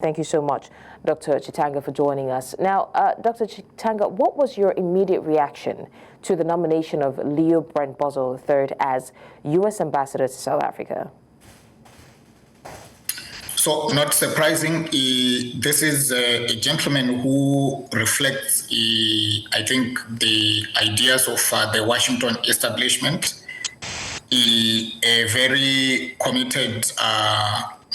Thank you so much, Dr. Chitanga, for joining us. Now, Dr. Chitanga, what was your immediate reaction to the nomination of Leo Brent Bozell III as U.S. Ambassador to South Africa? So, not surprising, this is a gentleman who reflects, I think, the ideas of the Washington establishment, a very committed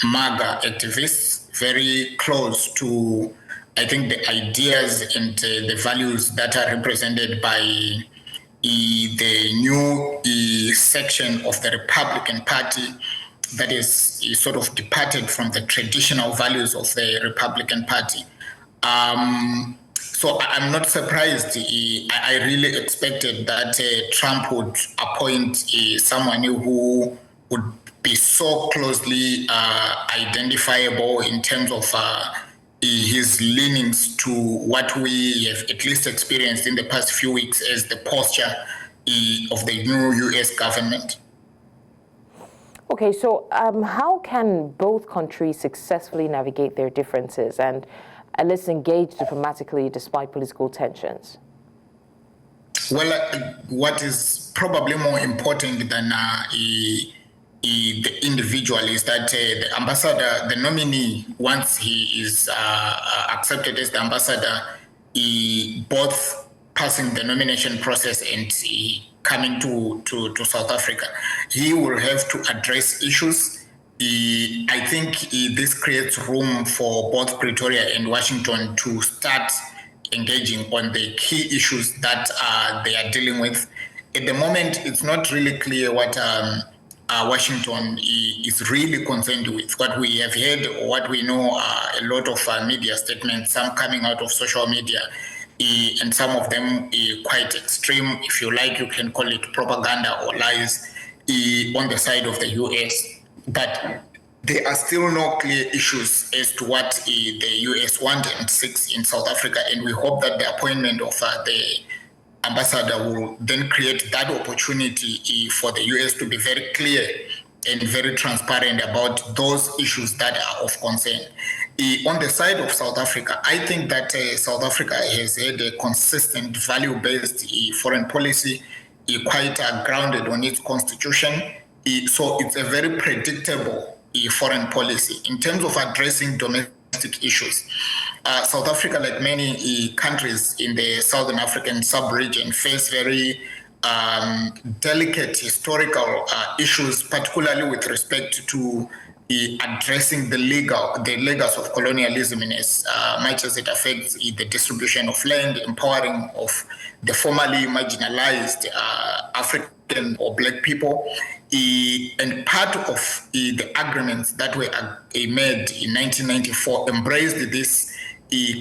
MAGA activist, very close to, I think, the ideas and the values that are represented by the new section of the Republican Party that is sort of departed from the traditional values of the Republican Party. So I'm not surprised. I really expected that Trump would appoint someone who would be so closely identifiable in terms of his leanings to what we have at least experienced in the past few weeks as the posture of the new U.S. government. Okay, so how can both countries successfully navigate their differences and at least engage diplomatically despite political tensions? Well, what is probably more important than the individual is that the ambassador, the nominee, once he is accepted as the ambassador, both passing the nomination process and coming to South Africa, he will have to address issues. I think this creates room for both Pretoria and Washington to start engaging on the key issues that they are dealing with. At the moment, it's not really clear what Washington is really concerned with. What we have heard, or what we know, a lot of media statements, some coming out of social media, and some of them quite extreme. If you like, you can call it propaganda or lies on the side of the U.S. But there are still no clear issues as to what the U.S. wants and seeks in South Africa, and we hope that the appointment of the ambassador will then create that opportunity for the U.S. to be very clear and very transparent about those issues that are of concern. On the side of South Africa, I think that South Africa has had a consistent value-based foreign policy, quite grounded on its constitution. So it's a very predictable foreign policy. In terms of addressing domestic issues, South Africa, like many countries in the Southern African sub-region, face very delicate historical issues, particularly with respect to addressing the legacy of colonialism in as much as it affects the distribution of land, empowering of the formerly marginalized African or Black people. And part of the agreements that were made in 1994 embraced this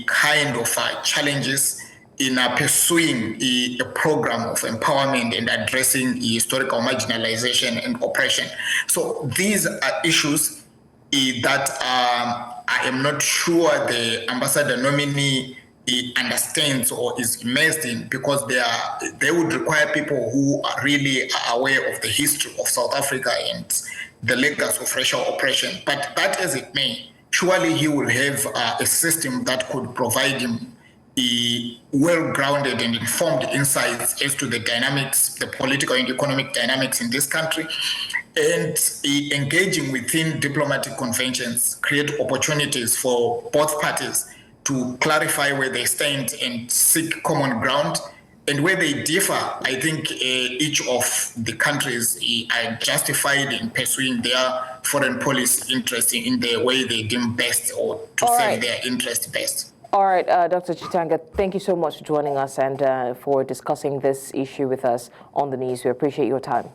kind of challenges in pursuing a program of empowerment and addressing historical marginalization and oppression. So these are issues that I am not sure the ambassador nominee understands or is immersed in, because they would require people who are really aware of the history of South Africa and the legacy of racial oppression. But that as it may, surely he will have a system that could provide him well-grounded and informed insights as to the dynamics, the political and economic dynamics in this country, and engaging within diplomatic conventions, create opportunities for both parties to clarify where they stand and seek common ground. And where they differ, I think each of the countries are justified in pursuing their foreign policy interests in the way they deem best, or to serve their interests best. All right, Dr. Chitanga, thank you so much for joining us and for discussing this issue with us on the news. We appreciate your time.